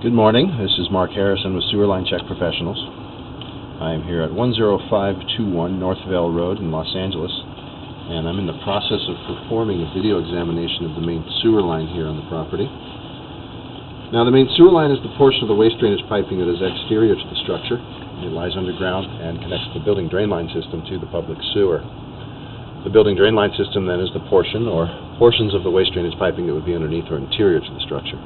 Good morning. This is Mark Harrison with Sewer Line Check Professionals. I am here at 10521 Northvale Road in Los Angeles, and I'm in the process of performing a video examination of the main sewer line here on the property. Now, the main sewer line is the portion of the waste drainage piping that is exterior to the structure. It lies underground and connects the building drain line system to the public sewer. The building drain line system then is the portion or portions of the waste drainage piping that would be underneath or interior to the structure.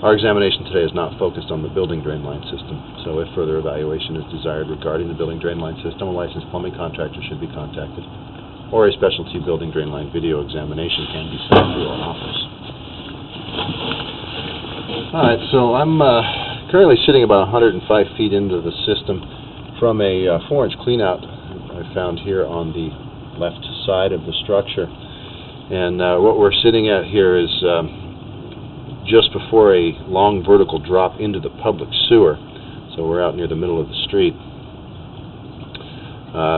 Our examination today is not focused on the building drain line system, so if further evaluation is desired regarding the building drain line system, a licensed plumbing contractor should be contacted, or a specialty building drain line video examination can be sent through our office. Alright, so I'm currently sitting about 105 feet into the system from a 4-inch cleanout I found here on the left side of the structure. And what we're sitting at here is just before a long vertical drop into the public sewer, so we're out near the middle of the street.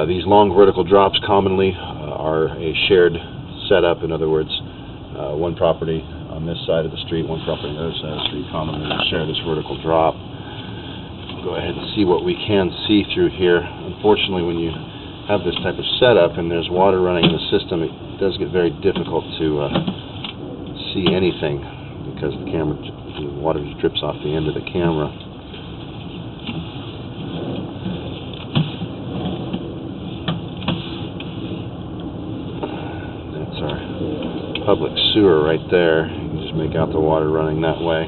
These long vertical drops commonly are a shared setup. In other words, one property on this side of the street, one property on the other side of the street commonly share this vertical drop. We'll go ahead and see what we can see through here. Unfortunately, when you have this type of setup and there's water running in the system, it does get very difficult to see anything, because the water just drips off the end of the camera. That's our public sewer right there. You can just make out the water running that way.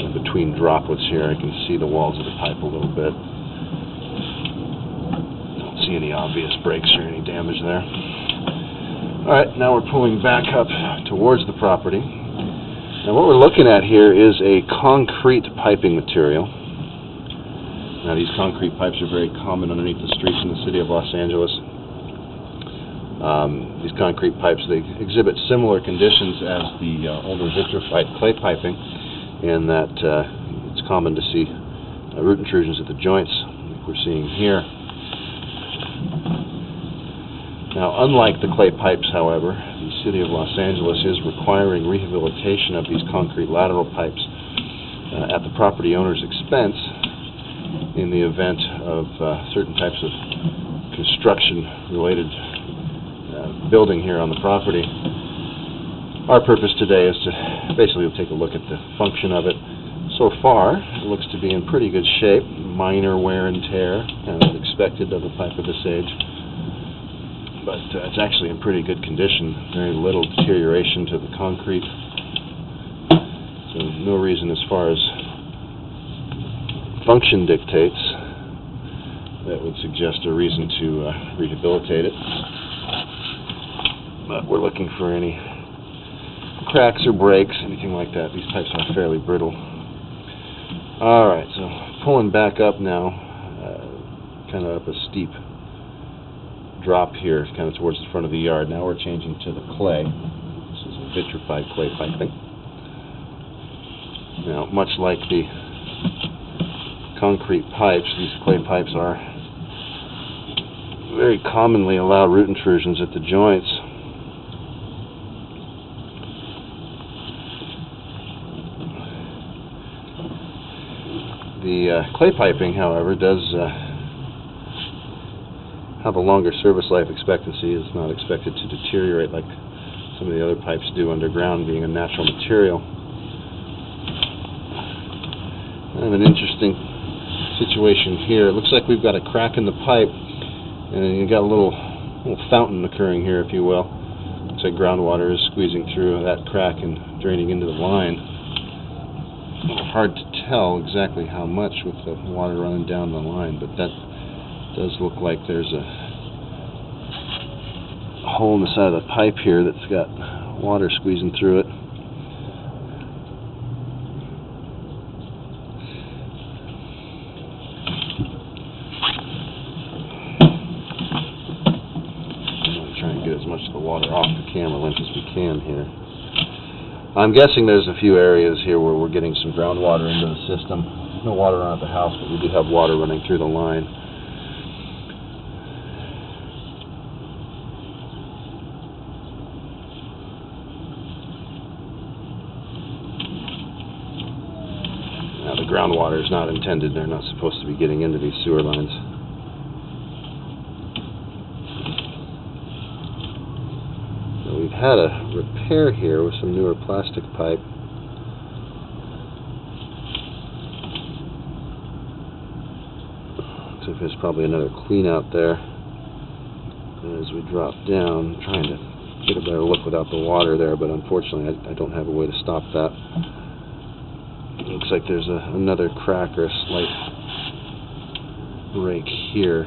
And between droplets here, I can see the walls of the pipe a little bit. Don't see any obvious breaks or any damage there. Alright, now we're pulling back up towards the property. Now what we're looking at here is a concrete piping material. Now these concrete pipes are very common underneath the streets in the city of Los Angeles. These concrete pipes, they exhibit similar conditions as the older vitrified clay piping, in that it's common to see root intrusions at the joints, like we're seeing here. Now, unlike the clay pipes, however, the City of Los Angeles is requiring rehabilitation of these concrete lateral pipes at the property owner's expense in the event of certain types of construction-related building here on the property. Our purpose today is to basically take a look at the function of it. So far, it looks to be in pretty good shape. Minor wear and tear, as expected of a pipe of this age. But it's actually in pretty good condition. Very little deterioration to the concrete. So no reason, as far as function dictates, that would suggest a reason to rehabilitate it. But we're looking for any cracks or breaks, anything like that. These pipes are fairly brittle. Alright, so pulling back up now, kind of up a steep drop here, kind of towards the front of the yard. Now we're changing to the clay. This is a vitrified clay piping. Now, much like the concrete pipes, these clay pipes are very commonly allow root intrusions at the joints. The clay piping, however, does have a longer service life expectancy. It's not expected to deteriorate like some of the other pipes do underground, being a natural material. I have an interesting situation here. It looks like we've got a crack in the pipe, and you've got a little fountain occurring here, if you will. Looks like groundwater is squeezing through that crack and draining into the line. Hard to tell exactly how much with the water running down the line, but that does look like there's a hole in the side of the pipe here that's got water squeezing through it. I'm going to try and get as much of the water off the camera lens as we can here. I'm guessing there's a few areas here where we're getting some groundwater into the system. No water around the house, but we do have water running through the line. groundwater is not intended. They're not supposed to be getting into these sewer lines. Now, we've had a repair here with some newer plastic pipe. Looks like there's probably another clean out there. And as we drop down, I'm trying to get a better look without the water there, but unfortunately I don't have a way to stop that. It looks like there's another crack or a slight break here.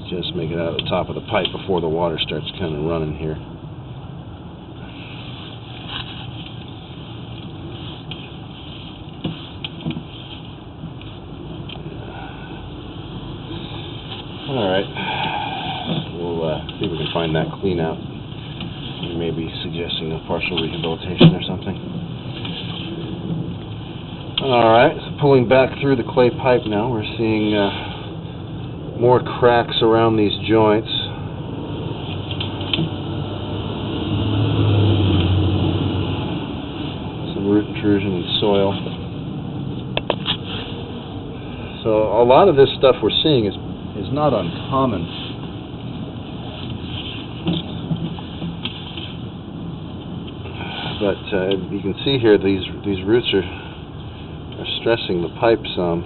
Just make it out of the top of the pipe before the water starts kind of running here. Alright, we'll see if we can find that clean out. We may be suggesting a partial rehabilitation or something. Alright, so pulling back through the clay pipe now, we're seeing more cracks around these joints. Some root intrusion in soil. So a lot of this stuff we're seeing is not uncommon. But you can see here these roots are stressing the pipe some.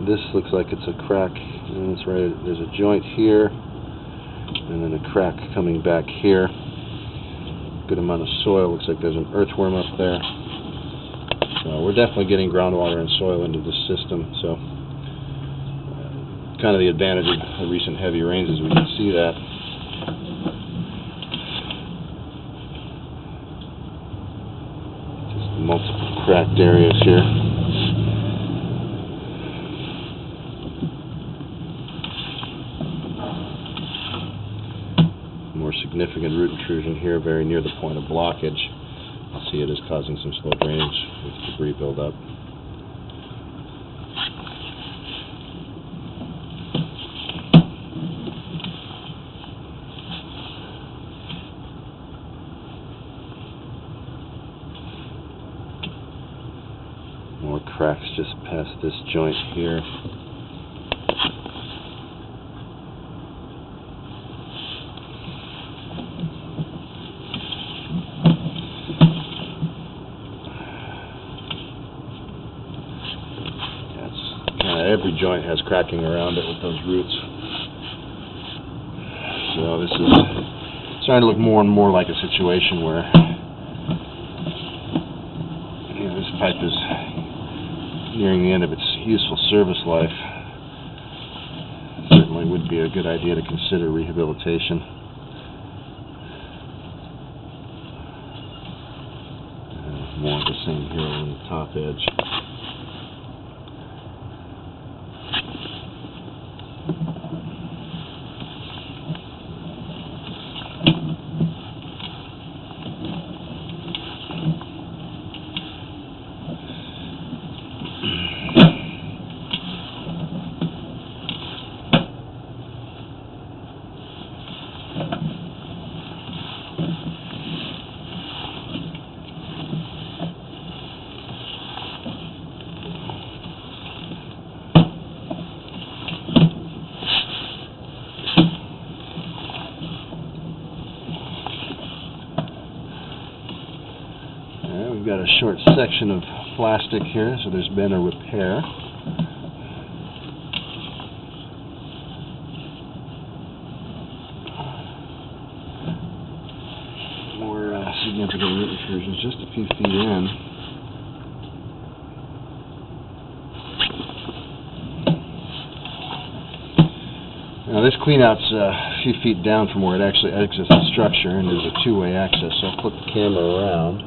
This looks like it's a crack, and it's right. There's a joint here, and then a crack coming back here. Good amount of soil. Looks like there's an earthworm up there. So we're definitely getting groundwater and soil into this system. So kind of the advantage of the recent heavy rains is we can see that. Just multiple cracked areas here. More significant root intrusion here, very near the point of blockage. You'll see it is causing some slow drainage with debris buildup. More cracks just past this joint here. Every joint has cracking around it with those roots. So this is starting to look more and more like a situation where this pipe is nearing the end of its useful service life. Certainly would be a good idea to consider rehabilitation. More of the same here on the top edge. We've got a short section of plastic here, so there's been a repair. More significant root intrusions just a few feet in. Now this cleanout's a few feet down from where it actually exits the structure, and there's a two-way access, so I'll flip the camera around.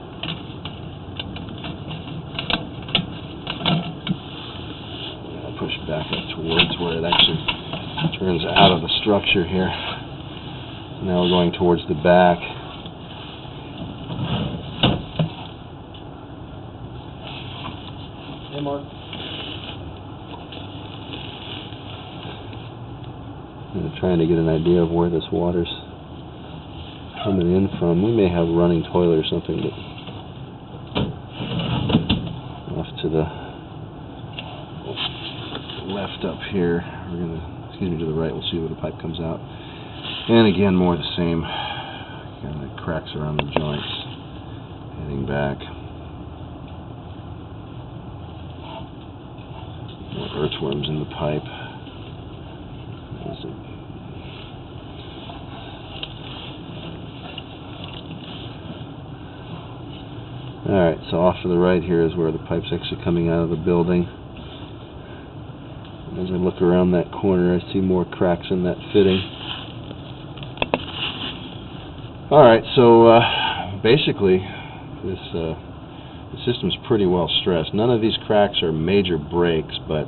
Push back up towards where it actually turns out of the structure here. Now we're going towards the back. Hey, Mark. trying to get an idea of where this water's coming in from. We may have running toilet or something, but off to the left up here, we're gonna, excuse me, to the right, we'll see where the pipe comes out. And again, more the same, kind of cracks around the joints, heading back. More earthworms in the pipe. Alright, so off to the right here is where the pipe's actually coming out of the building. As I look around that corner, I see more cracks in that fitting. Alright, so basically this the system's pretty well stressed. None of these cracks are major breaks, but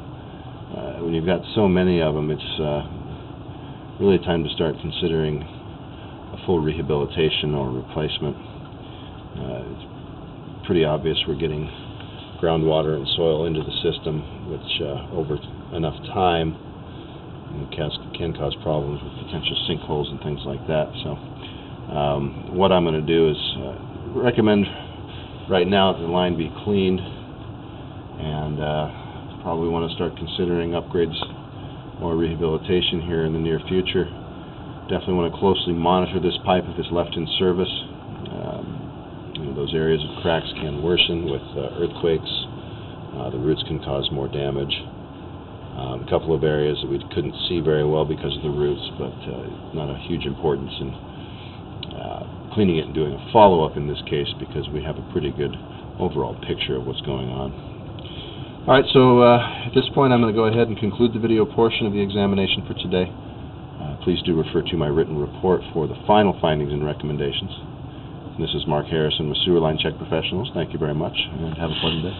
when you've got so many of them, it's really time to start considering a full rehabilitation or replacement. It's pretty obvious we're getting groundwater and soil into the system, which over enough time can cause problems with potential sinkholes and things like that. So what I'm going to do is recommend right now that the line be cleaned, and probably want to start considering upgrades or rehabilitation here in the near future. Definitely want to closely monitor this pipe if it's left in service. Those areas of cracks can worsen with earthquakes. The roots can cause more damage. A couple of areas that we couldn't see very well because of the roots, but not a huge importance in cleaning it and doing a follow-up in this case, because we have a pretty good overall picture of what's going on. Alright, so at this point I'm going to go ahead and conclude the video portion of the examination for today. Please do refer to my written report for the final findings and recommendations. This is Mark Harrison with Sewer Line Check Professionals. Thank you very much, and have a pleasant day.